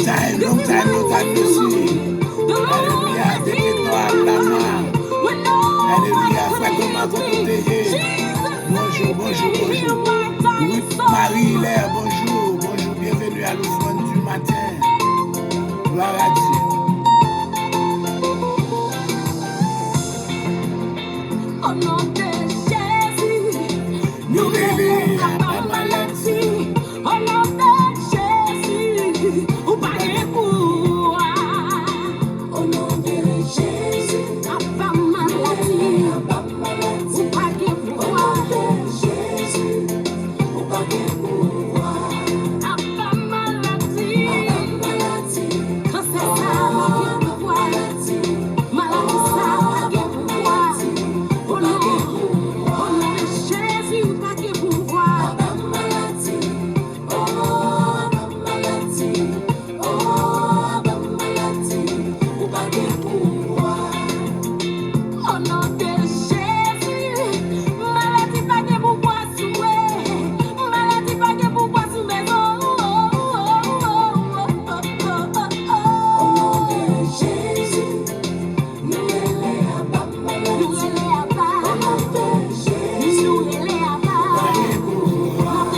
time, merci. Alléluia, dégué-toi à la main. Alléluia, frère Thomas, bonjour. Ruth Marie-Hilaire, bonjour, bienvenue à l'offrande du matin. Gloire à Dieu. Au nom de Jésus, nous relève à maladie. Au nom de Jésus, ou pas de pouvoir. Au nom de Jésus, à pas maladie. Ou pas de pouvoir. Au nom de Jésus, ou pas de pouvoir. À pas maladie. Quand c'est ça, pas de pouvoir. Maladie, ça, pas de pouvoir. Au nom de Jésus, ou pas de pouvoir. Au nom de Jésus, maladie pas de pouvoir souer, maladie pas de pouvoir sous maison. Au nom de Jésus, nous relève à bas maladie. Au nom de Jésus, nous relève à bas.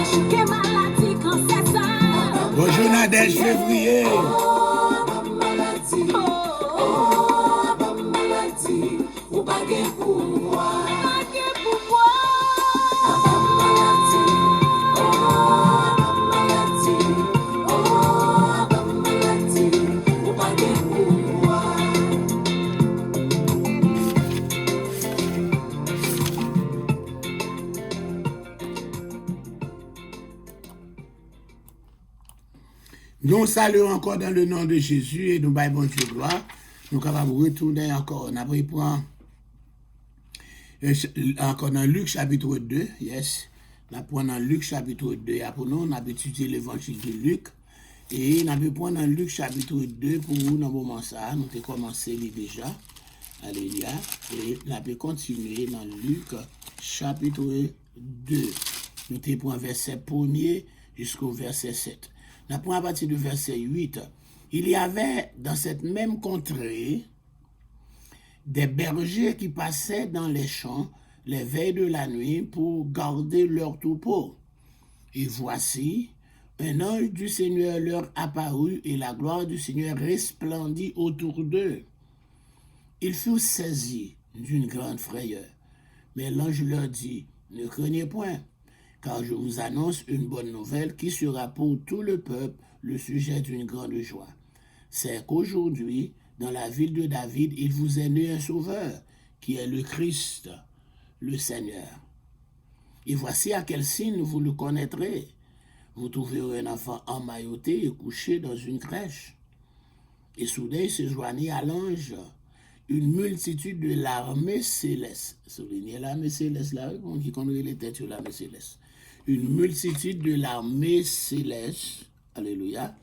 Notre maladie quand c'est ça. Bonjour Nadège Février. Ou pas de pouvoir. Nous saluons encore dans le nom de Jésus et nous baillons bon Dieu gloire. Nous sommes capables de retourner encore. On a pris point encore dans Luc chapitre 2. Yes. On a pris dans Luc chapitre 2. Pour nous, on a étudié l'évangile de Luc. Et on a pris point dans Luc chapitre 2 pour nous, dans le moment ça. Nous avons commencé déjà. Alléluia. Et on a pu continuer dans Luc chapitre 2. Nous avons pris verset 1er jusqu'au verset 7. Nous avons à partir du verset 8. Il y avait dans cette même contrée des bergers qui passaient dans les champs les veilles de la nuit pour garder leurs troupeaux. Et voici, un ange du Seigneur leur apparut et la gloire du Seigneur resplendit autour d'eux. Ils furent saisis d'une grande frayeur. Mais l'ange leur dit, ne craignez point, car je vous annonce une bonne nouvelle qui sera pour tout le peuple le sujet d'une grande joie. C'est qu'aujourd'hui, dans la ville de David, il vous est né un sauveur, qui est le Christ, le Seigneur. Et voici à quel signe vous le connaîtrez. Vous trouverez un enfant emmailloté et couché dans une crèche. Et soudain, il se joignit à l'ange une multitude de l'armée céleste. Soulignez l'armée céleste là, qui connaît les têtes sur l'armée céleste. Une multitude de l'armée céleste, alléluia,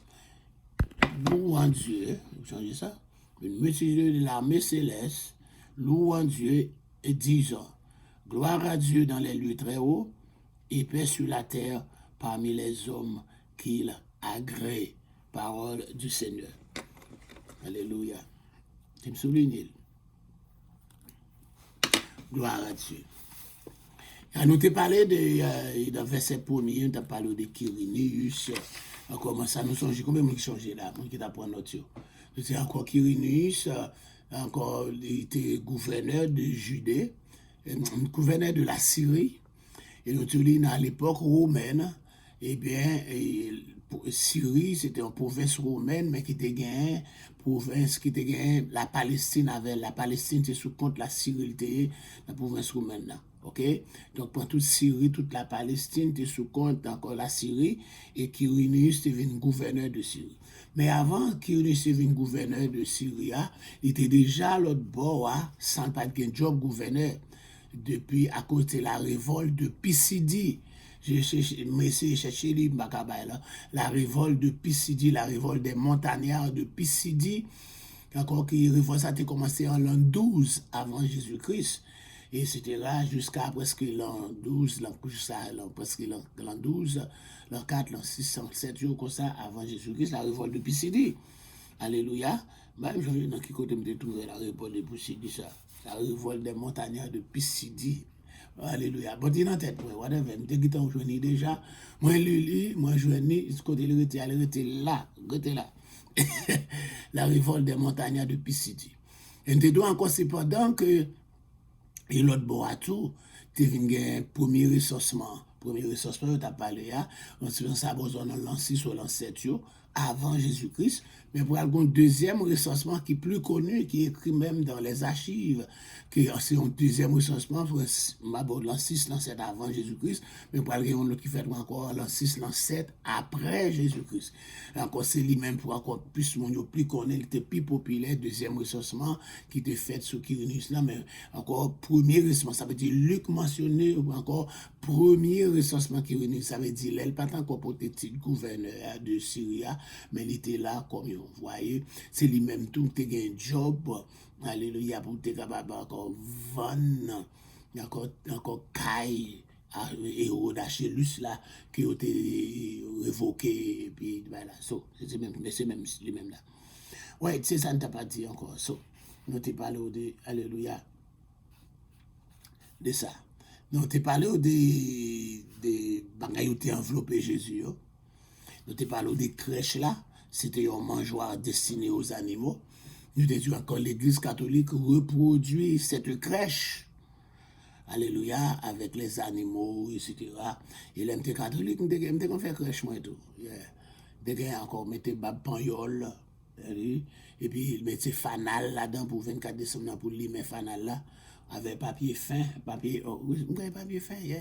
louant Dieu, vous changez ça, une multitude de l'armée céleste, louant Dieu et disant, gloire à Dieu dans les lieux très hauts, et paix sur la terre parmi les hommes qu'il agrée. Parole du Seigneur. Alléluia. Tu me soulignes. Gloire à Dieu. Nous t'ai parlé dans verset 1er, nous t'ai parlé de Quirinius. Comment ça nous change? Combien de changé là? Qui t'a pris notre Nous c'est encore Quirinius, encore il était gouverneur de Judée, gouverneur de la Syrie. Et nous te à l'époque romaine, eh bien, Syrie, c'était une province romaine, mais qui était gagnée, province qui était gagnée, la Palestine était sous compte la Syrie, la province romaine là. Ok? Donc, pour toute Syrie, toute la Palestine était sous compte encore la Syrie, et Quirinius était devenu gouverneur de Syrie. Mais avant Quirinius devenu gouverneur de Syrie, il était déjà à l'autre bord, sans pas de job gouverneur, depuis à cause de la révolte de Pisidie. J'ai cherché la révolte de Pisidie, la révolte des montagnards de Pisidie, encore qui révolte ça a commencé en l'an 12 avant Jésus-Christ. etc. Jusqu'à presque l'an 12, presque l'an 12, l'an 4, l'an 6, l'an 7 jours comme ça, avant Jésus-Christ, la révolte de Pisidie. Alléluia. Même je dans qui côté me trouver la révolte de Pisidie, ça. La révolte des montagnards de Pisidie. Alléluia. Bon, dis dans tête, whatever. Je suis en journée déjà. Moi, moi, journée, ce côté, elle était là. La révolte des montagnards de Pisidie. Et nous devons encore cependant que, et l'autre bout à tout, tu viens un premier ressourcement. Premier ressourcement, tu as parlé, on se fait ça, on a l'an 6 ou l'an 7, avant Jésus-Christ. Mais pour un deuxième recensement qui est plus connu, qui est écrit même dans les archives, c'est un deuxième recensement pour l'an 6, l'an 7 avant Jésus-Christ, mais pour un autre qui fait encore l'an 6, l'an 7 après Jésus-Christ. Encore c'est lui-même pour encore plus plus connu, il était plus populaire, deuxième recensement qui était fait sur Quirinus là, mais encore premier recensement, ça veut dire Luc mentionné, ou encore premier recensement Quirinus, ça veut dire elle pas encore pour être gouverneur de Syrie, mais il était là comme vous voyez, c'est lui-même tout qui a un job, alléluia, pour être capable encore vendre, encore caille, héros d'Achillus là, qui ont été révoqués, et puis voilà, c'est même lui-même là. Ouais, c'est ça, ne t'a pas dit encore, nous t'ai parlé de, alléluia, de ça. Nous t'ai parlé de bagailles qui ont enveloppé Jésus, nous t'ai parlé des crèches là, c'était un mangeoire destiné aux animaux. Nous t'ai dit encore l'église catholique reproduit cette crèche, alléluia, avec les animaux, etc. Et l'MT catholique, nous t'ai fait crèche moi et tout. Nous encore mettez bab pagnol, et puis il mettait fanal là-dedans pour 24 décembre pour lui mettre fanal là, avec papier fin, papier fin, il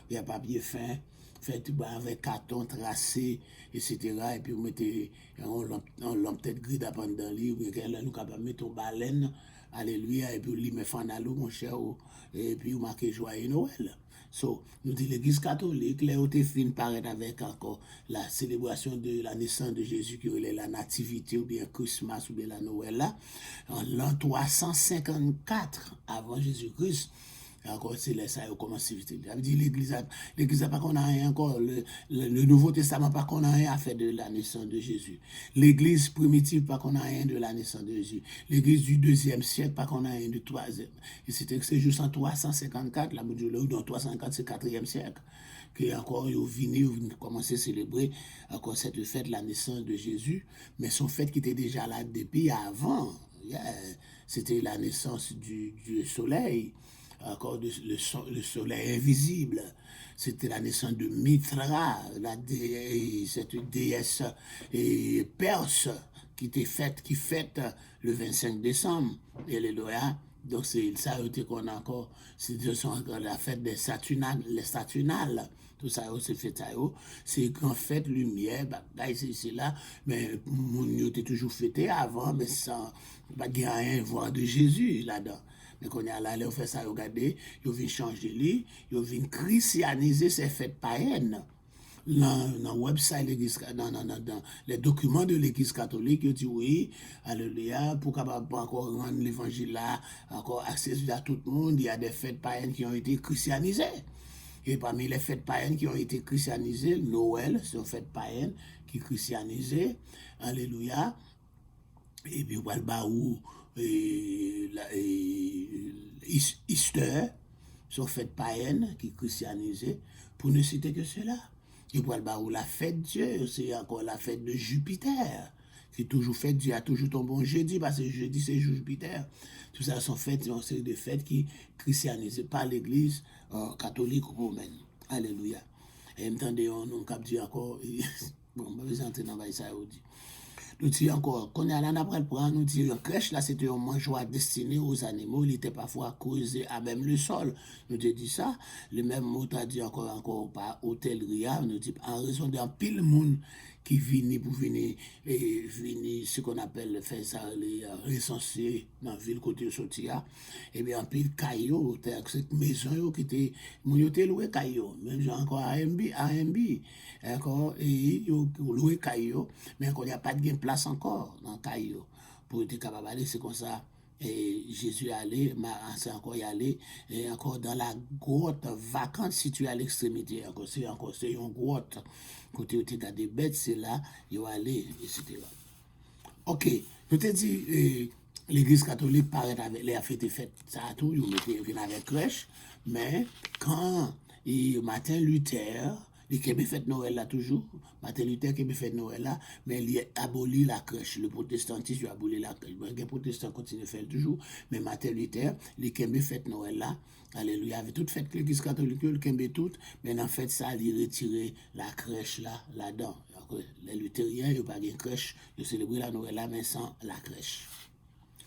y a papier fin, fait avec carton tracé, etc. Et puis vous mettez un lampe tête gris pendant le lit, ou bien nous capable mettre une baleine, alléluia, et puis vous mettez fanal mon cher, et puis vous marquez joyeux Noël. Nous disons l'église catholique, les hautes fines paraît avec encore la célébration de la naissance de Jésus, qui est la nativité, ou bien Christmas, ou bien la Noël là, en l'an 354 avant Jésus-Christ. Encore, c'est là ça a commencé. Ça veut dire l'église n'a pas qu'on a rien encore. Le Nouveau Testament pas qu'on a rien à faire de la naissance de Jésus. L'église primitive pas qu'on a rien de la naissance de Jésus. L'église du 2e siècle pas qu'on a rien du 3e. Et c'est juste en 354, la module dans 354 c'est 4e siècle. Que encore ils venu commencer à célébrer encore cette fête, la naissance de Jésus, mais son fête qui était déjà là depuis avant. C'était la naissance du soleil. Encore le soleil invisible. C'était la naissance de Mitra, cette déesse perse qui fête le 25 décembre. Alléluia. Donc c'est ça qu'on a encore, c'est la fête des Saturnales, les Saturnales. Tout ça, c'est fait ça. C'est grand fête, lumière, c'est là. Mais on était toujours fêté avant, mais sans pas rien voir de Jésus là-dedans. Mais quand on est là, on fait ça, regardez, ils viennent changer lui, ils viennent christianiser ces fêtes païennes. Dans le website, dans les documents de l'église catholique, ils disent oui, alléluia, pour capable encore rendre l'évangile là, encore accessible à tout le monde, il y a des fêtes païennes qui ont été christianisées. Et parmi les fêtes païennes qui ont été christianisées, Noël, c'est une fête païenne qui est christianisée, alléluia, et puis on va Easter, sont fêtes païennes qui christianisées, pour ne citer que cela. Et pour la fête de Dieu, c'est encore la fête de Jupiter, qui est toujours faite, Dieu a toujours tombé un jeudi, parce que jeudi c'est Jupiter. Tout ça sont fêtes, c'est des fêtes qui christianisées par l'église catholique romaine. Alléluia. Et entendez, on cap dit encore, bon, je vais entrer dans ça aujourd'hui. Nous disons encore, quand on est allé après le point, nous disons, crèche là, c'était un mangeoire destiné aux animaux, il était parfois causé à même le sol. Nous disons dit ça, le même mot a dit encore par hôtellerie, nous disons, en raison d'un pile monde qui vient pour venir, ce qu'on appelle, faire ça, les recenser dans la ville côté Sotia, et bien en pile caillou, cette maison qui était, mon était loué caillou, même j'ai encore AMB, encore, et loué caillou, mais encore il n'y a pas de place encore dans caillou, pour être capable d'aller, c'est comme ça, Et Jésus allé, c'est encore y aller, et encore dans la grotte vacante située à l'extrémité, encore c'est une grotte, côté où tu as des bêtes, c'est là, il va aller, etc. Ok, je te dis, l'église catholique paraît avec les fêtes, ça a tout, ils viennent avec crèche, mais quand Martin Luther, il a fait Noël là toujours, Martin Luther qui a fait Noël là, mais il a aboli la crèche, le protestantisme il a aboli la crèche. Bon, les protestants continuent de faire toujours, mais Martin Luther, il a fait Noël là, alléluia, avait tout fait l'église catholique, il a tout, mais en fait ça, il a retiré la crèche là, là-dedans. Les luthériens, ils n'ont pas de crèche, ils célèbrent la Noël là, mais sans la crèche.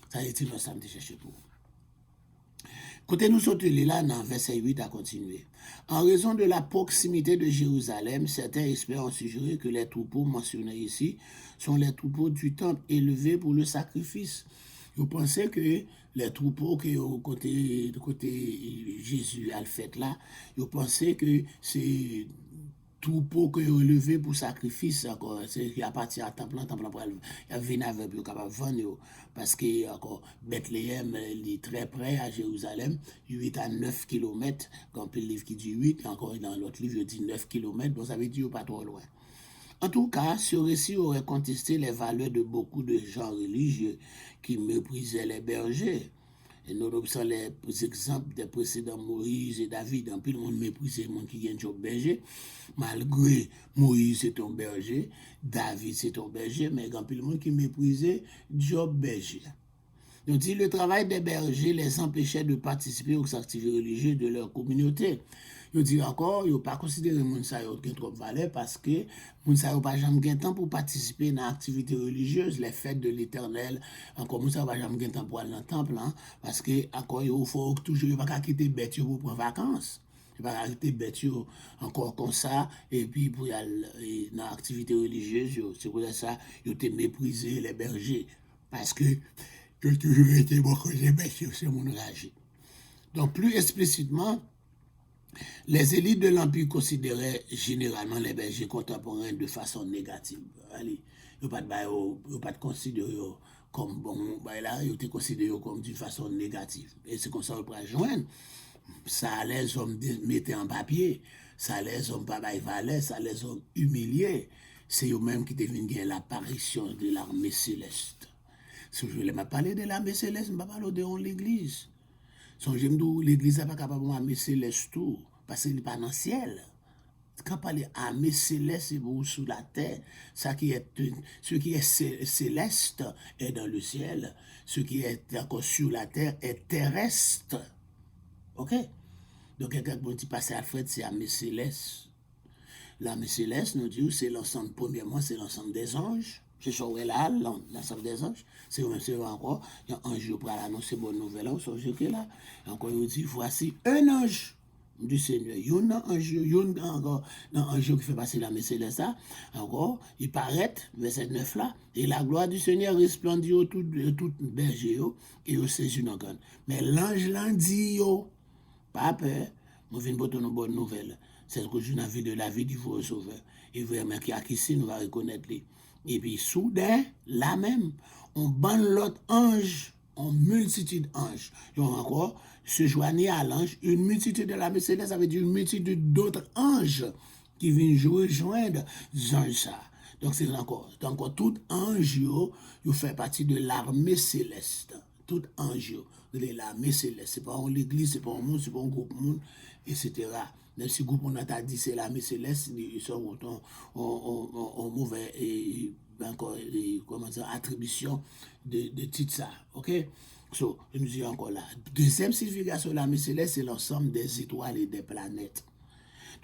Ça, c'est une ça me chercher pour. Côté nous sommes là, dans verset 8 à continuer. En raison de la proximité de Jérusalem, certains experts ont suggéré que les troupeaux mentionnés ici sont les troupeaux du temple élevés pour le sacrifice. Vous pensez que les troupeaux que côté Jésus a fait là, vous pensez que c'est troupeau que vous levé pour sacrifice encore c'est qui appartient à temple pour il vient avec pour capable vendre parce que encore Bethléem est très près à Jérusalem 8 à 9 km quand le livre qui dit 8 encore dans l'autre livre il dit 9 km donc ça veut dire pas trop loin. En tout cas, ce récit aurait contesté les valeurs de beaucoup de gens religieux qui méprisaient les bergers. Et nous observons les exemples des précédents Moïse et David. En plus, le monde méprisait le monde qui vient de job berger. Malgré Moïse c'est un berger, David c'est un berger, mais en plus, le monde qui méprisait job berger. Donc, dit le travail des bergers les empêchait de participer aux activités religieuses de leur communauté. Yo dit encore, yo pas considéré moun sa yo gen trop valeur parce que moun sa yo pas jamais gen temps pour participer dans activités religieuses, les fêtes de l'Éternel. Encore moun sa yo pas jamais gen temps pour aller dans le temple hein, parce que encore il faut toujours pas quitter bête pour prendre vacances. Il pas quitter bête encore comme ça et puis pour aller dans activités religieuses, c'est pour ça yo te mépriser les bergers parce que j'ai toujours été bon que les bêtes c'est mon rage. Donc plus explicitement les élites de l'Empire considéraient généralement les bergers contemporains de façon négative. Allez, ils ne pas considérer comme bon, là, ils étaient considérés comme d'une façon négative. Et c'est comme ça qu'on peut joindre. Ça les hommes mettaient en papier, ça les hommes pas valeur, ça les hommes humiliés. C'est eux-mêmes qui deviennent l'apparition de l'armée céleste. Si je voulais me parler de l'armée céleste, je ne vais pas parler de l'église. Songez que l'église n'est pas capable de armée céleste tout, parce qu'il n'est pas dans le ciel. Quand on parle d'armée céleste, c'est sous la terre. Ce qui est céleste est dans le ciel. Ce qui est encore sur la terre est terrestre. Ok? Donc, quelqu'un qui passe à Fred, c'est l'armée céleste. L'armée céleste, nous dit, c'est l'ensemble, premièrement, c'est l'ensemble des anges. C'est ça, là, l'ensemble des anges. C'est encore, il y a un ange pour annoncer bonne nouvelle, on sort là. Encore, il dit, voici un ange du Seigneur. Il y a un ange qui fait passer la céleste, encore, il paraît, verset 9 là, et la gloire du Seigneur resplendit autour de tout berger, et au saisi une organe. Mais l'ange l'a dit, pas peur, nous venons pour une bonne nouvelle. C'est ce que je n'ai vu de la vie du vrai sauveur. Et vraiment, qui a ici, nous va reconnaître lui. Et puis, soudain, là même, on bande l'autre ange, en multitude d'anges. Donc, encore, se joignait à l'ange, une multitude de la céleste, ça veut dire une multitude d'autres anges qui viennent rejoindre les anges. Donc, c'est encore tout ange, il fait partie de l'armée céleste. Tout ange, de l'armée céleste. Ce n'est pas l'église, ce n'est pas un monde, ce n'est pas un groupe monde, etc. Même si le groupe on a dit c'est l'armée céleste, ils sont en mauvais et encore comment dire, attribution de titre ça. Ok? So, je nous dis encore là. Deuxième signification de l'armée céleste, c'est l'ensemble des étoiles et des planètes.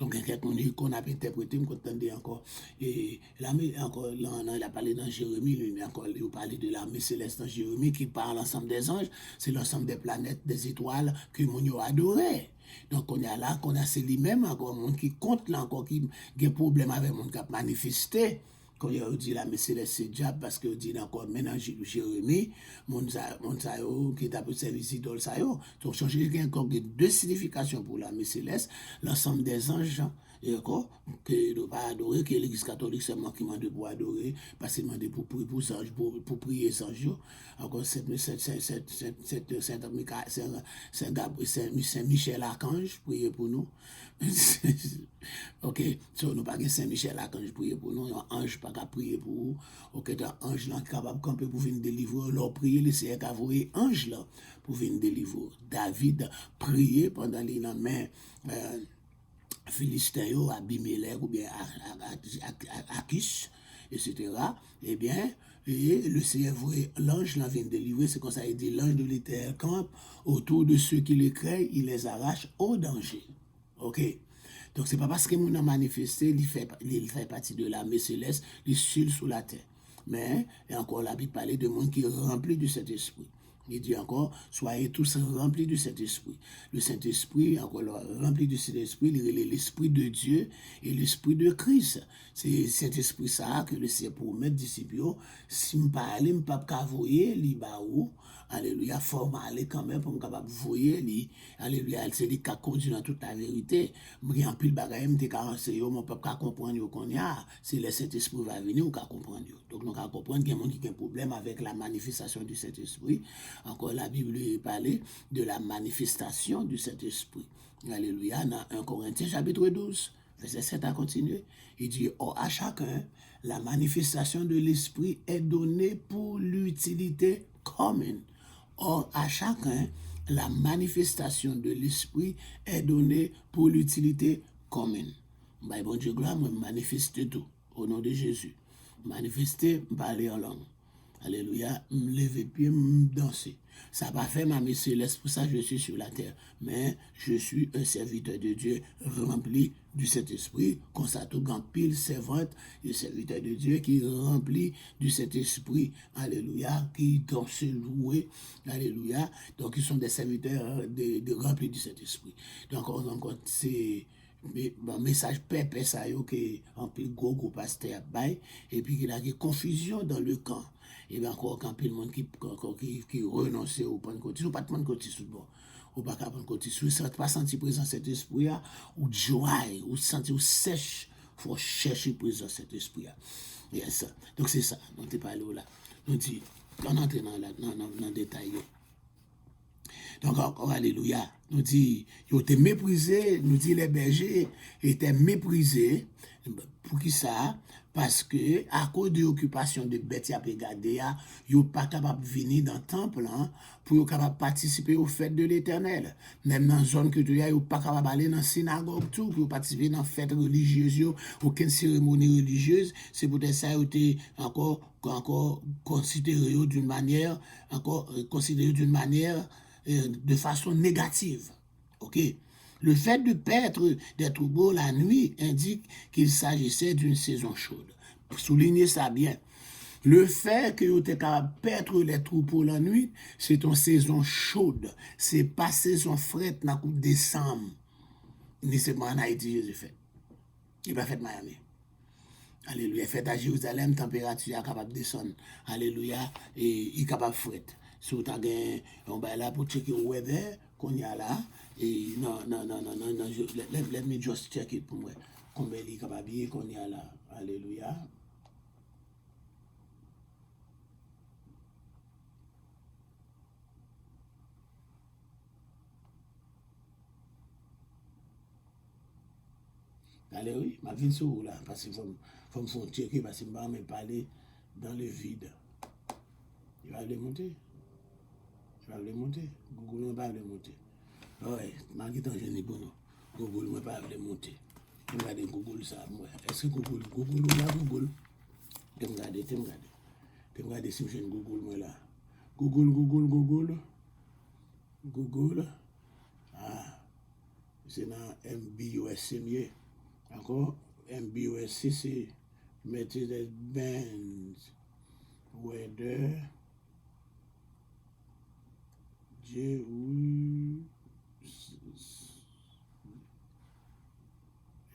Donc, quelqu'un qu'on a interprété, on entendait encore. Et l'armée, encore, là, on a parlé dans Jérémie, lui, encore, il parlait de l'armée céleste dans Jérémie, qui parle l'ensemble des anges, c'est l'ensemble des planètes, des étoiles que mon a adoré. Donc, on est là, qu'on a c'est lui-même, encore, monde qui compte là, encore, qui a un problème avec mon qui a manifesté. Quand il dit la céleste c'est diable parce que dit encore maintenant Jérémie mon qui est un peu service idole ça yo donc changer encore deux significations pour la céleste l'ensemble des anges d'accord, que de pas adorer, que l'église catholique seulement qui m'a demandé pour adorer, parce qu'il m'a demandé pour prier pour prier sans jour. Encore Saint-Michel Archange, prier pour nous. Ok, so nous pas Saint-Michel Archange prier pour nous, un ange pas qu'à prier pour vous. Ok, un ange là capable de camper pour venir délivrer, leur prier, le Seigneur qui a envoyé ange là pour venir délivrer. David prier pendant les mains. Philistin, Abimelech ou bien Akish, etc. Eh bien, et le Seigneur, l'ange là vient de délivrer, c'est comme ça, il dit, l'ange de l'Éternel campe autour de ceux qui le craignent, il les arrache au danger. Ok? Donc, c'est pas parce que nous avons manifesté, il fait partie de l'armée céleste, il seul sous la terre. Mais, et encore, la Bible parlait de monde qui est rempli de cet esprit. Il dit encore, soyez tous remplis du Saint-Esprit. Le Saint-Esprit, encore rempli du Saint-Esprit, il est l'Esprit de Dieu et l'Esprit de Christ. C'est cet esprit ça que le Seigneur pour mettre disciples. Si je ne parle, je ne peux pas voyer, alléluia, faut aller quand même pour me capable voyer, alléluia, c'est lui qui a conduit dans toute la vérité. Moi, en pile bagaille, je suis enseigné, mon peuple ne comprendre qu'on y a. Si le Saint-Esprit va venir, on peut comprendre. Donc, on peut comprendre qu'il y a des gens qui ont un problème avec la manifestation du Saint-Esprit. Encore la Bible parle de la manifestation du Saint-Esprit. Alléluia, dans 1 Corinthiens chapitre 12, verset 7 à continuer. Il dit, or à chacun, la manifestation de l'Esprit est donnée pour l'utilité commune. Or à chacun, la manifestation de l'Esprit est donnée pour l'utilité commune. Bon Dieu, gloire, moi, manifeste tout au nom de Jésus. Manifester, parler en langue. Alléluia, me lever pied, me danser. Ça va faire ma mission céleste, pour ça je suis sur la terre. Mais je suis un serviteur de Dieu rempli du Saint-Esprit, comme ça tout grand pile servante, le serviteur de Dieu qui est rempli du Saint-Esprit. Alléluia, qui doivent se louer. Alléluia. Donc ils sont des serviteurs remplis du Saint-Esprit. Donc encore c'est message pépé ça yo que en pile gros pasteur bail et puis qu'il a une confusion dans le camp et bien encore quand pile monde qui renonce au pentecôtiste ou pas de pentecôtiste tout bon ou pas de pentecôtiste ou pas sentir présence cet esprit ou joie ou sentir sèche faut chercher présence cet esprit yes. Donc c'est ça on t'est parlé là on dit on entre dans détail. Donc, encore, alléluia, nous dit, ils étaient méprisés, nous dit les bergers étaient méprisés. Pour qui ça? Parce que, à cause de l'occupation de bêtes à regarder, ils n'ont pas capable de venir dans le temple pour être capable de participer aux fêtes de l'Éternel. Même dans la zone que tu as, ils n'ont pas capable d'aller dans la synagogue, tout, pour participer dans les fêtes religieuses, aucune cérémonie religieuse. C'est peut-être ça qu'ils été encore considéré d'une manière, de façon négative. Ok? Le fait de paître des troupeaux la nuit indique qu'il s'agissait d'une saison chaude. Soulignez ça bien. Le fait que vous êtes capable de paître les troupeaux la nuit, c'est une saison chaude. C'est pas saison frette dans le décembre. Ni c'est en Haïti, Jésus fait. Il va faire Miami. Alléluia. Fait à Jérusalem, température est capable de descendre. Alléluia. Et il est capable de frette. Si vous avez un bail là pour checker le weather qu'on y a là, et non, let me just check it pour moi. Combien il est capable de qu'on y a là. Alléluia. Allez, oui, ma vie sur là, parce qu'il faut me faire checker, parce que je ne vais pas parler dans le vide. Il va le monter. Je vais le monter. Google ne va pas le monter. Oui, je vais pour nous. Google ne va pas le monter. Je vais regarder Google ça. Est-ce que Google ou là Google? Je vais regarder. Je vais regarder si je Google moi là. Google. Ah, c'est dans MBUS, c'est mieux. Encore, MBUS, c'est Mercedes-Benz Weather.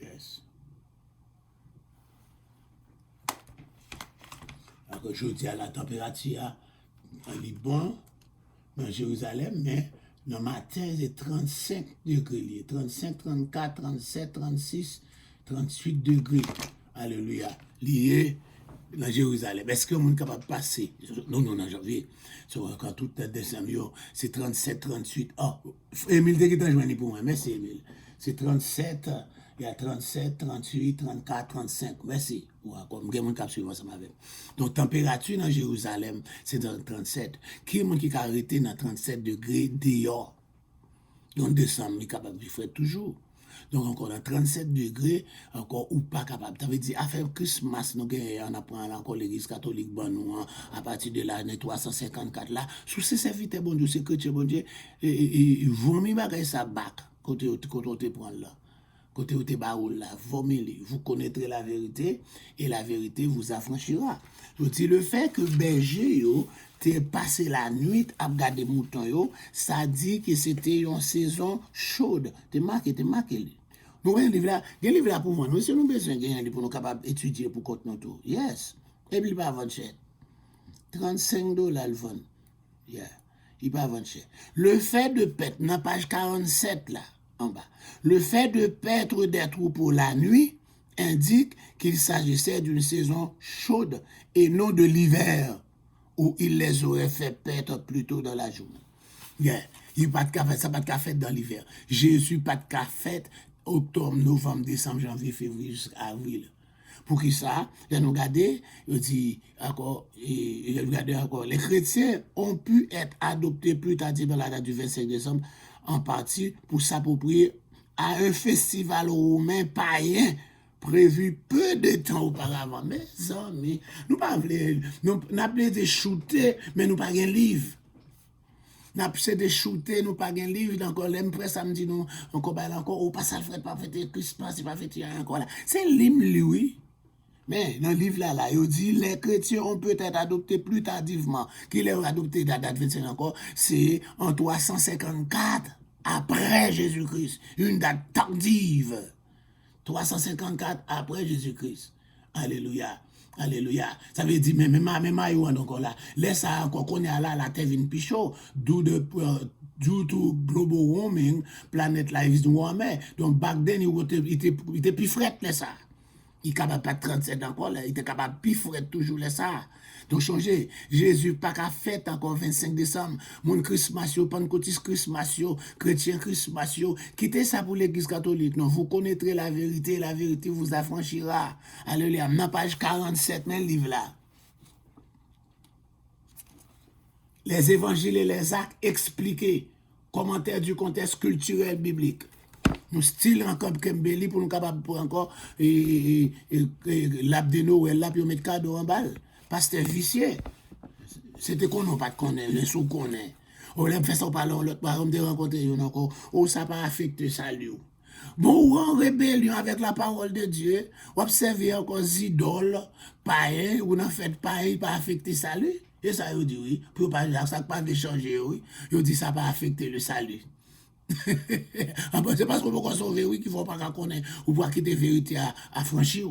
Yes. Alors, je dis à la température en Liban, dans Jérusalem, mais le matin, c'est 35 degrés. 35, 34, 37, 36, 38 degrés. Alléluia. Lié dans Jérusalem. Est-ce que le monde est capable de passer? Non, en janvier. Quand tout est décembre, c'est 37, 38. Oh, Émile, dès que tu as joint pour moi. Merci, Émile. C'est 37, il y a 37, 38, 34, 35. Merci. Ou encore, il y a des gens qui suivent ensemble avec. Donc, température dans Jérusalem, c'est dans 37. Qui est le monde qui a arrêté dans 37 degrés dehors? Donc, décembre, il est capable de vivre toujours. Donc, encore dans 37 degrés, encore ou pas capable. Ça veut dire, à faire Christmas, nous on apprend encore l'église catholique, bon, nous, à partir de l'année 354, là, sous ces serviteurs, bon Dieu, c'est chrétien, bon Dieu, vomi bagay sa bac, côté où te prend là. Côté où te baoul là, vomi, vous connaîtrez la vérité, et la vérité vous affranchira. Je dis, le fait que berger, yo, t'es passé la nuit à regarder mouton yo, ça dit que c'était une saison chaude. T'es marqué. Nous avons un livre là pour moi. Nous avons besoin de un livre pour nous capables d'étudier pour compte nous. Yes. Et puis il va vendre cher. $35 le vend. Yeah. Il va vendre cher. Le fait de paître, dans page 47 là, en bas, le fait de paître des troupeaux la nuit indique qu'il s'agissait d'une saison chaude et non de l'hiver, où il les aurait fait paître plus tôt dans la journée. Yeah. Il pas de café, ça pas de café dans l'hiver. Jésus pas de café octobre, novembre, décembre, janvier, février jusqu'à avril. Pour qui ça? Là, nous regardons, il dit encore, les chrétiens ont pu être adoptés plus tardivement la date du 25 décembre, en partie pour s'approprier à un festival romain païen prévu peu de temps auparavant. Mais amis, nous n'avons pas des shooter, mais nous pas un livre. Nous avons des shooter, nous pas un livre. Encore l'impresse samedi, nous encore, ou pas ça le pas fêter Christmas, c'est pas fêter encore là. C'est l'hymne, oui. Mais dans le livre là, il dit les chrétiens ont peut-être adopté plus tardivement. Qu'ils aient adopté la date 25 encore, c'est en 354 après Jésus-Christ. Une date tardive. 354 après Jésus-Christ. Alléluia. Alléluia. Ça veut dire, même encore là. Laisse ça encore qu'on est là, la terre vient pichot. Due to global warming, planet life is warmer. Donc, back then, il était plus frais, laisse ça. Il n'est capable pas de 37 encore, là. Il était capable de pifrer toujours les ça. Donc, changer. Jésus pas qu'à fête encore 25 décembre. Mon Christmas, Pentecôtiste Christmas, chrétien Christmas, quittez ça pour l'église catholique. Non, vous connaîtrez la vérité vous affranchira. Alléluia. Dans page 47, dans le livre là. Les évangiles et les actes expliqués. Commentaire du contexte culturel biblique. Nous style encore Kembeli pour nous capables pour encore l'abdeno ou là puis mettre cadeau en balle. Pasteur vicieux. C'était qu'on n'a pas de connaître, le sous connaît. On l'a fait ça par l'autre par on de rencontrer encore. Oh ça pas affecté salut. Bon, ou en rébellion avec la parole de Dieu, observer encore idoles, païens, ou n'en fait païen, pas affecter salut. Et ça, il dit oui, pour pas ça pas changer, oui. Il dit ça pas affecter le salut. C'est parce qu'on peut sauver, oui, qu'il ne faut pas connaître ou pour quitter la vérité à franchir.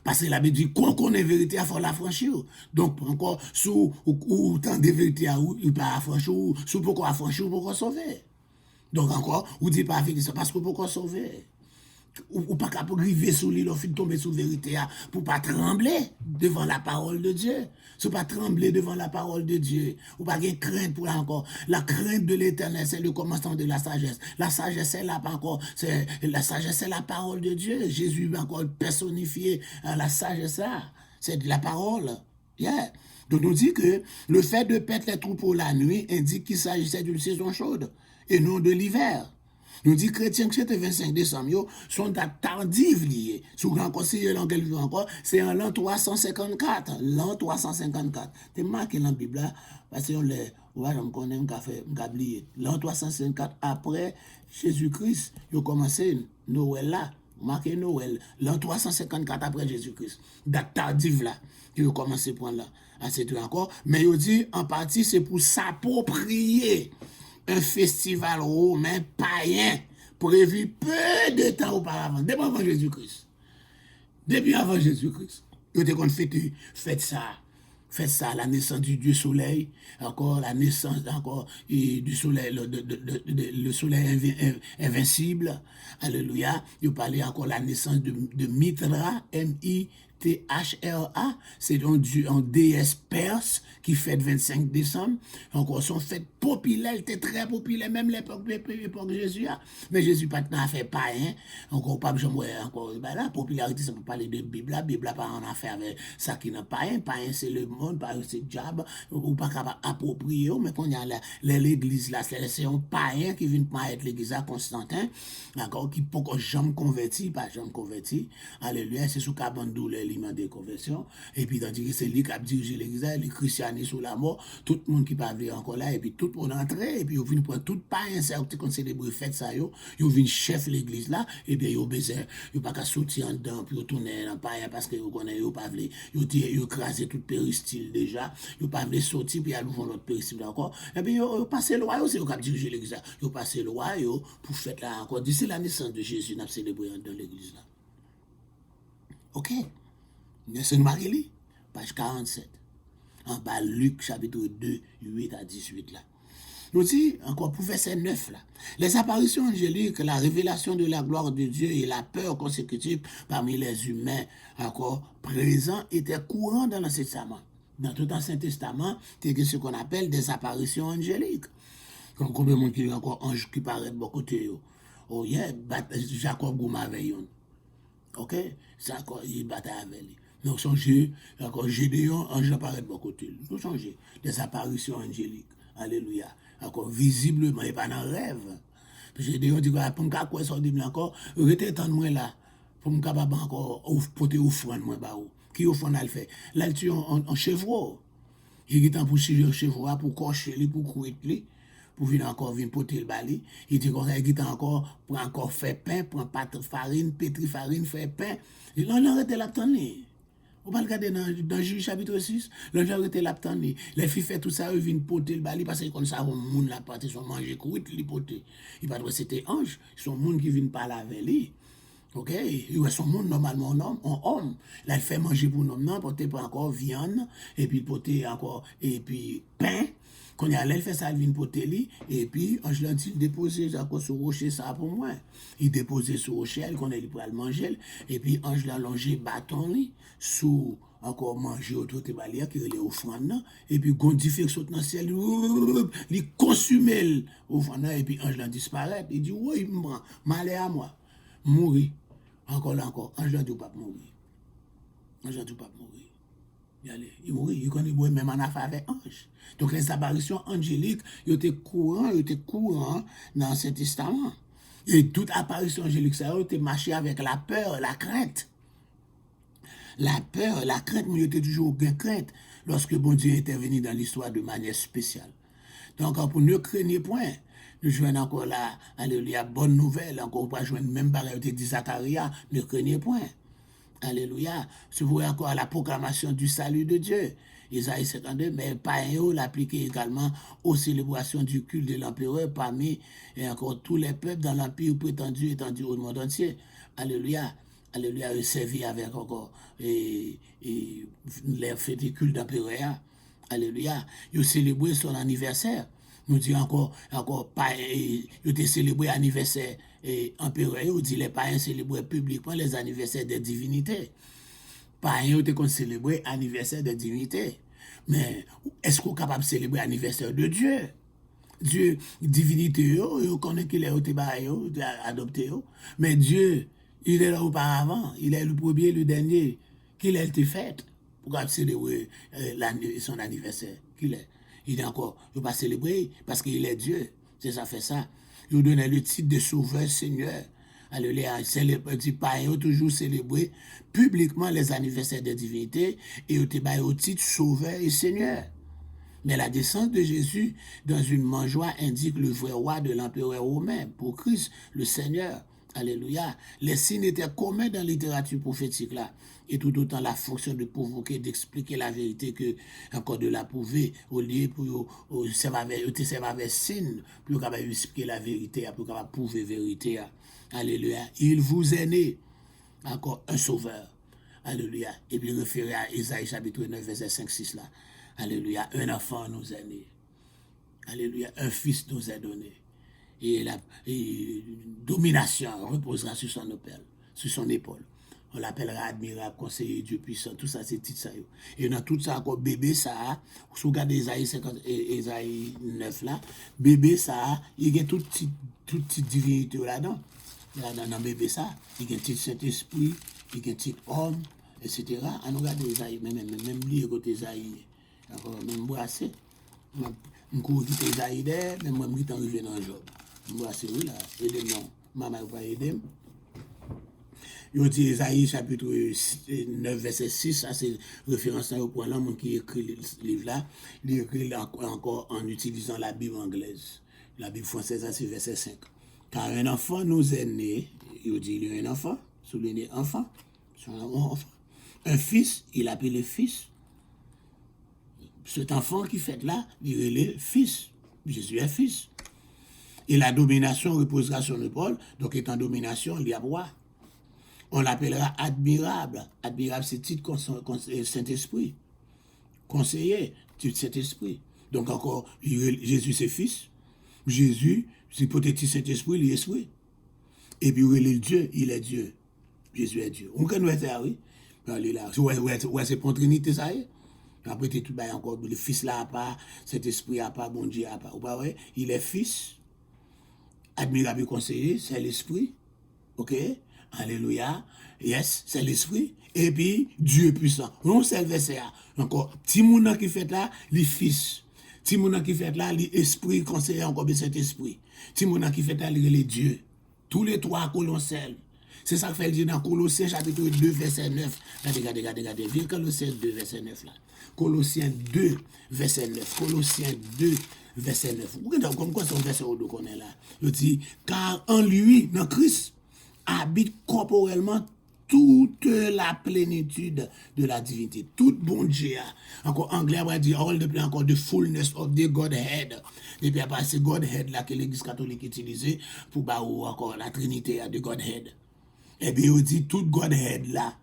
Parce que la Bible dit qu'on connaît la vérité, il faut la franchir. Donc, encore, sous ou tant de vérité à ou, il pas franchir, sous pourquoi franchir, pourquoi sauver. Donc, encore, ou dit pas avec ça, parce que pourquoi sauver. Ou pas capable de river sous l'île, de tomber sous la vérité, pour pas trembler devant la parole de Dieu. Pour pas trembler devant la parole de Dieu. Ou pas avoir crainte pour là encore. La crainte de l'éternel, c'est le commencement de la sagesse. La sagesse, c'est là, pas encore. La sagesse, c'est la parole de Dieu. Jésus va encore personnifier la sagesse là. C'est de la parole. Yeah. Donc, on dit que le fait de paître les troupeaux la nuit indique qu'il s'agissait d'une saison chaude et non de l'hiver. Nous dit chrétiens que c'était 25 décembre, sont dates tardives liées. Si vous conseiller l'anglais encore, c'est en l'an 354. L'an 354. C'est marqué dans la Bible là, parce que je connais un café, oublié. L'an 354 après Jésus-Christ, il a commencé Noël là. Marqué Noël. L'an 354 après Jésus-Christ. Date tardive là. Il a commencé à prendre là. C'est tout encore. Mais il dit en partie, c'est pour s'approprier un festival romain païen prévu peu de temps auparavant, depuis avant Jésus-Christ. Depuis avant Jésus-Christ. Ils ont fête ça. Faites ça, la naissance du Dieu soleil, encore la naissance encore du soleil, le soleil invincible. Alléluia. Vous parlez encore la naissance de Mithra, Mithra, c'est un déesse perse qui fête 25 décembre. Encore son fête populaire, était très populaire, même l'époque de Jésus. Mais Jésus pas fait païen. Encore pas encore la popularité, ça peut parler de Bible. La Bible n'a pas en affaire avec ça qui n'a païen. Païen, c'est le monde, païen, c'est le diable. Ou pas capable d'approprier. Mais quand il y a l'église là, c'est un païen qui vient pas être l'église à Constantin. D'accord, qui peut jamais converti, pas jamais converti. Alléluia, c'est sous Kabandou l'élément de conversion. Et puis, tandis que c'est lui qui a dirigé l'église, les christianistes sous la mort, tout le monde qui parle encore là, et puis tout le monde entrait, et puis ils viennent prendre tout païen, c'est qu'on célèbre fête ça, ils viennent chef l'église là, et bien ils baiser, ils pas qu'à sortir en dedans, puis ils tournent dans païen parce que ils connaissent, ils pas voulu, ils écrasé tout péristyle déjà, ils pas voulu sortir, puis ils ouvrent l'autre péristyle encore, et puis ils passent loi, c'est eux qui ont dirigé l'église là, ils passent loi, pour fête là encore, d'ici la naissance de Jésus, nous avons célébré dans l'église là. Ok? C'est Marie, page 47. En bas, Luc, chapitre 2, 8 à 18 là. Nous dit, encore pour verset 9 là. Les apparitions angéliques, la révélation de la gloire de Dieu et la peur consécutive parmi les humains encore présents étaient courants dans l'Ancien Testament. Dans tout l'Ancien Testament, c'est ce qu'on appelle des apparitions angéliques. Comme combien de monde qui a encore ange qui paraît de bon côté. Oh yeah, Jacob Gouma avec eux. Ok? Ça, il battait avec lui. Nous changé, encore Gédéon, ange apparaît de bon côté. Nous changé. Des apparitions angéliques. Alléluia. Encore visiblement, et pas dans le rêve. Gédéon dit, pour me faire quoi, ça dit encore, restez tant de moi là. Pour me faire encore, porter offrande, moi, bah, qui offrande, elle fait. Là, il tue en chevreau. Il est en pour suivre un chevreau, pour cocher, pour courir, pour venir encore porter le bali. Il dit qu'on a encore pour encore faire pain, pour pâte farine, pétri farine, faire pain. Il a arrêté la tannée. On va regarder dans Juge chapitre 6, l'ange a arrêté la tannée. Les filles font tout ça, ils viennent porter le bali parce qu'ils comme ça, on monde la partie, ils sont mangés, courir, ils porter. Il pas c'était ange, ils sont monde qui viennent parler avec lui. Ok, il son monde normalement en homme. Là, il fait manger pour nous, non, porter pour encore viande, et puis porter encore, et puis pain. Quand il a l'air fait ça, il vient porter lui, et puis, ange l'a dit, déposer sur le rocher, ça pour moi. Il déposait sur le rocher, il connaît, il pourrait le manger, et puis, ange l'a longé bâton, lui, sous, encore manger autour de balière, qui est offrande, et puis, gondi fait saute dans le ciel, il consume l'offrande, et puis, ange l'a disparaît. Il dit, oui, il me prend, malheur à moi, mourir. Encore là, encore, ange l'a dit, pas mourir. Ange l'a dit, pas mourir. Il mourit, il connaît même en affaire avec ange. Donc les apparitions angéliques, ils étaient courants dans l'Ancien Testament. Et toute apparition angélique, ça a été marché avec la peur, la crainte. La peur, la crainte, mais il était toujours aucune crainte lorsque bon Dieu est intervenu dans l'histoire de manière spéciale. Donc pour ne craignez point, nous jouons encore là, alléluia, bonne nouvelle, encore pas jouer même barrière de Zacharia, ne craignez point. Alléluia. Se voit encore la proclamation du salut de Dieu. Isaïe 52, mais païen l'appliquer également aux célébrations du culte de l'empereur parmi et encore tous les peuples dans l'empire prétendu étendu au monde entier. Alléluia. Alléluia. Servi avec encore les fêtes du culte d'empereur. Alléluia. Ils célébré son anniversaire. Nous disons encore pas, ils ont célébré l'anniversaire empereur, ils dit les païens célébraient publiquement les anniversaires des divinités. Païens ont célébré l'anniversaire des divinités. Mais est-ce qu'on est capable de célébrer l'anniversaire de Dieu? Dieu, divinité, ils connaissent qu'il est adopté. Mais Dieu, il est là auparavant, il est le premier, le dernier, qu'il a été fait pour célébrer son anniversaire. Qu'il est. Il est encore, il ne va pas célébrer parce qu'il est Dieu. C'est ça, fait ça. Il nous donne le titre de Sauveur Seigneur. Alléluia. Les petits païens ont toujours célébré publiquement les anniversaires des divinités et ils ont au titre Sauveur et Seigneur. Mais la descente de Jésus dans une mangeoire indique le vrai roi de l'empereur romain. Pour Christ, le Seigneur. Alléluia. Les signes étaient communs dans la littérature prophétique là. Et tout autant la fonction de provoquer, d'expliquer la vérité que encore de la prouver au lieu pour servir avec signe pour capable expliquer la vérité, pour capable prouver la vérité. Alléluia. Il vous est né encore un sauveur. Alléluia. Et puis référé à Isaïe chapitre 9, verset 5-6 là. Alléluia. Un enfant nous est né. Alléluia. Un fils nous est donné. Et la domination reposera sur son épaule. Sur son épaule. On l'appellera admirable, conseiller, Dieu puissant. Tout ça, c'est titre ça. Et dans tout ça, encore bébé, ça, si vous regardez Isaïe 9 là, bébé, ça, il y a toute petite divinité là-dedans. Dans bébé, ça, il y a un petit Saint-Esprit, il y a un petit homme, etc. On regarde Isaïe, même lire côté Isaïe, même boisser. Je cours quitter Isaïe d'air, même moi, je suis arrivé dans le job. Je boisser, oui, là, aidez non, maman, vous pas aider. Il dit Isaïe chapitre 9, verset 6, ça c'est référence au point là, mon qui écrit le livre là, il écrit encore en utilisant la Bible anglaise. La Bible française, c'est verset 5. Car un enfant nous est né, il dit il y a un enfant, souligné enfant, un fils, il appelle le fils. Cet enfant qui fait là, il est le fils. Jésus est fils. Et la domination reposera sur l'épaule, donc étant domination, il y a roi. On l'appellera admirable. Admirable, c'est titre Saint-Esprit. Conseiller, titre Saint-Esprit. Donc encore, Jésus c'est fils. Jésus, c'est peut-être Saint-Esprit, il est esprit. Et puis il est Dieu, il est Dieu. Jésus est Dieu. On connaît ça, oui. Allez là. Ouais, c'est pour Trinité, ça y est. Après, tout bas encore, le fils là à part, Saint-Esprit à part, bon Dieu à part. Ouais, il est fils. Admirable conseiller, c'est l'esprit. OK? Alléluia. Yes, c'est l'esprit. Et puis, Dieu puissant. Non, c'est le verset. Encore, Timouna qui fait là, les fils. Timouna qui fait là, l'esprit conseiller encore de cet esprit. Timouna qui fait là, les dieux. Tous les trois Colossiens. C'est ça que fait le dire dans Colossiens chapitre 2, verset 9. Regardez. Viens Colossiens 2, verset 9 là. Colossiens 2, verset 9. Colossiens 2, verset 9. Vous regardez comme quoi c'est un verset où qu'on est là. Il dit, car en lui, dans Christ, habite corporellement toute la plénitude de la divinité, toute bon Dieu. Encore anglais, on va dire all the fullness of the Godhead. Et puis après, c'est Godhead là que l'Église catholique utilisait pour encore la Trinité de Godhead. Et bien, on dit toute Godhead là,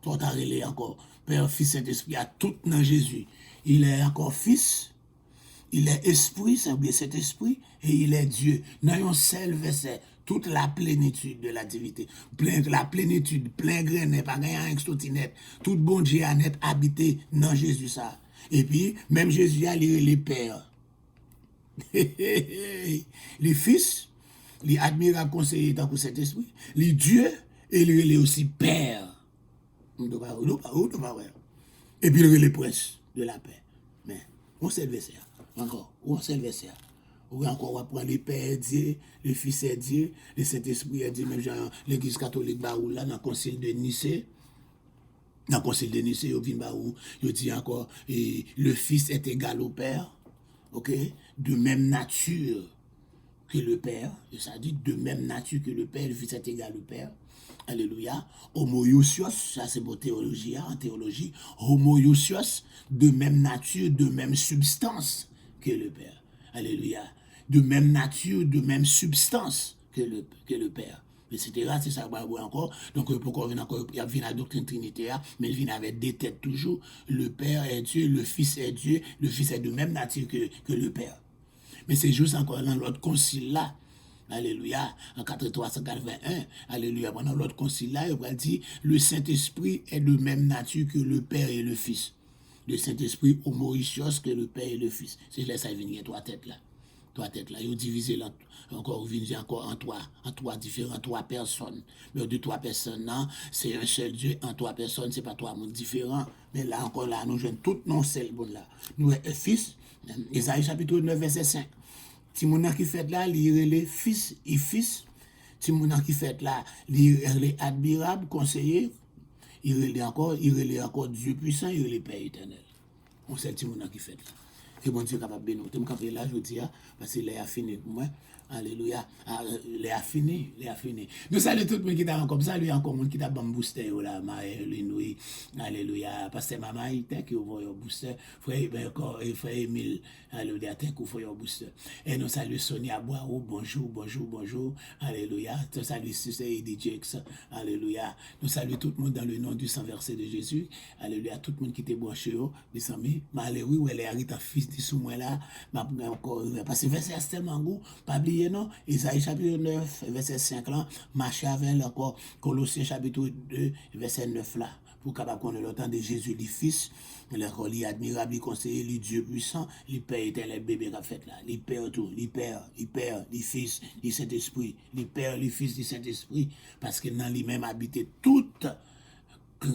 tout à relais encore, Père, Fils, Saint-Esprit, à tout dans Jésus. Il est encore Fils, il est Esprit, c'est oublié cet Esprit, et il est Dieu. Dans un seul verset, toute la plénitude de la divinité, la plénitude, plein grain, pas rien extotinette, tout bon Dieu a net habité dans Jésus ça. Et puis, même Jésus a les pères. Les fils, les admirables conseillers dans cet esprit, les dieux, et les aussi pères. Et puis les princes de la paix. Mais, on sait le verset. Encore, on sait le verset. Ou encore, on va prendre les pères est Dieu, le fils est Dieu, le Saint-Esprit est Dieu, même genre l'église catholique, là, dans le concile de Nicée. Dans le concile de Nicée, il dit encore, et le fils est égal au père, ok, de même nature que le père, et ça dit de même nature que le père, le fils est égal au père. Alléluia. Homoiousios, ça c'est pour théologie, en théologie. Homoiousios, de même nature, de même substance que le père. Alléluia. De même nature, de même substance que le père. Etc. C'est ça, encore. Donc, pourquoi il y a la doctrine trinitaire, mais il vient avec des têtes toujours. Le Père est Dieu, le Fils est Dieu, le Fils est de même nature que le Père. Mais c'est juste encore dans l'autre concile là. Alléluia, en 4381, alléluia, pendant l'autre concile là, il va dire, le Saint-Esprit est de même nature que le Père et le Fils. Le Saint-Esprit homoïsios que le Père et le Fils. C'est là ça vient trois têtes là. Trois têtes là. Ils ont divisé encore en trois personnes. Mais de trois personnes là, c'est un seul Dieu. En trois personnes, c'est pas trois mondes différents. Mais là encore là, nous jouons toutes non celles bon là. Nous un fils, Isaïe chapitre 9, verset 5. Timouna qui fait là, il est les fils et fils. Timouna qui fait là, il est admirable, conseiller. Il est encore Dieu puissant, il est le Père éternel. On sait Timouna qui fait là. Que bon Dieu capable de nous. Tu me camper là, je dis, parce que les a fini pour moi. Alléluia. Les a fini. Nous saluons tout le monde qui t'a encore. Salut encore le monde qui t'a booster là. Marie, alléluia. Pasteur Maman, il t'a qui ouvre un booster. Frère Emile, alléluia. T'a qui ouvre un booster. Et nous saluons Sonia Boao. Bonjour. Alléluia. Nous saluons Sister Eddie Jakes. Alléluia. Nous saluons tout le monde dans le nom du sang versé de Jésus. Alléluia. Tout le monde qui était branché, mes amis. Malheureux, où elle est arrivée, fils de sous moi là. Encore, parce que verset est tellement goût. Pas oublier, non? Isaïe chapitre 9, verset 5 là. Marcher avec encore. Colossiens chapitre 2, verset 9 là. Pour capable connaître le temps de Jésus, le Fils. L'école, il est admirable, il conseille, il est Dieu puissant, il Père éternel, bébé qu'a fait là. Il Père tout, il Père, il Fils, il Saint-Esprit, il Père, il Fils, il Saint-Esprit. Parce que dans lui-même habité toute,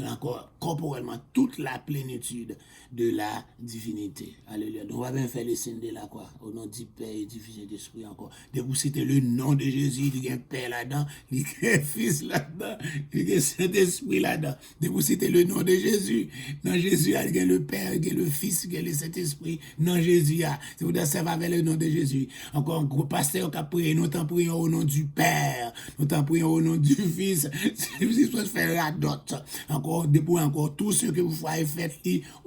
encore corporellement, toute la plénitude de la divinité. Alléluia. Donc, on va bien faire les signes de la quoi. Au nom du Père et du Fils et de l'Esprit encore. De vous citer le nom de Jésus, il y a un Père là-dedans, il y a un Fils là-dedans, il y a un Saint-Esprit là-dedans. De vous citer le nom de Jésus. Dans Jésus, il y a le Père, il y a le Fils, il y a le Saint-Esprit. Dans Jésus, c'est vous servir avec le nom de Jésus. Encore un gros pasteur qui a prié, nous t'en prions au nom du Père, nous t'en prions au nom du Fils. Si vous pouvez faire la dot. Encore, dépôt encore tout ce que vous faites, faites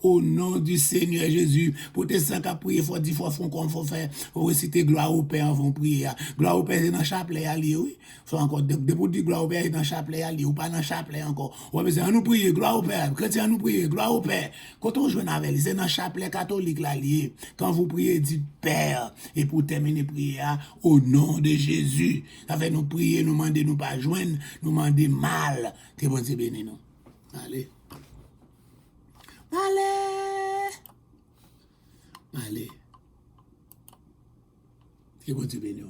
au nom du Seigneur Jésus. Pour tes saints qui a prié, il faut 10 fois font comme il faut faire. Faut réciter gloire au Père avant de prier. Gloire au Père, c'est dans le chapelet à lire, oui. Faut encore, dépôt dire gloire au Père, c'est dans le chapelet à lire, ou pas dans le chapelet encore. On va dire, nous prier, gloire au Père. Chrétien, nous prier, gloire au Père. Quand on joue avec, c'est dans le chapelet catholique là lié. Quand vous priez, dites Père. Et pour terminer, prier au nom de Jésus. Ça fait nous prier, nous demander, nous pas joindre, nous demander mal. Que bon Dieu bénisse nous. Allez. Que bon Dieu bénisse.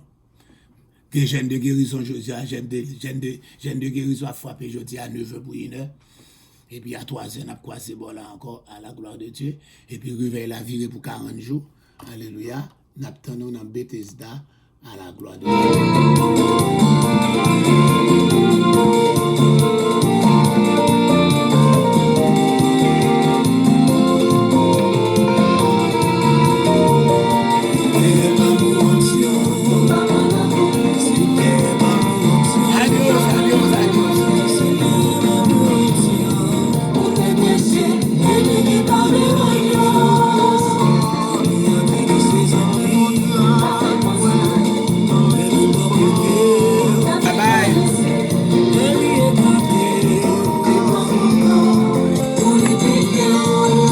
Que gène de guérison, je dis, gène de guérison a frappé, je dis, à 9h pour 1h. Et puis à 3h, on a croisé bon là encore, à la gloire de Dieu. Et puis réveil la virée pour 40 jours. Alléluia. Nous attendons dans Bethesda, à la gloire de Dieu.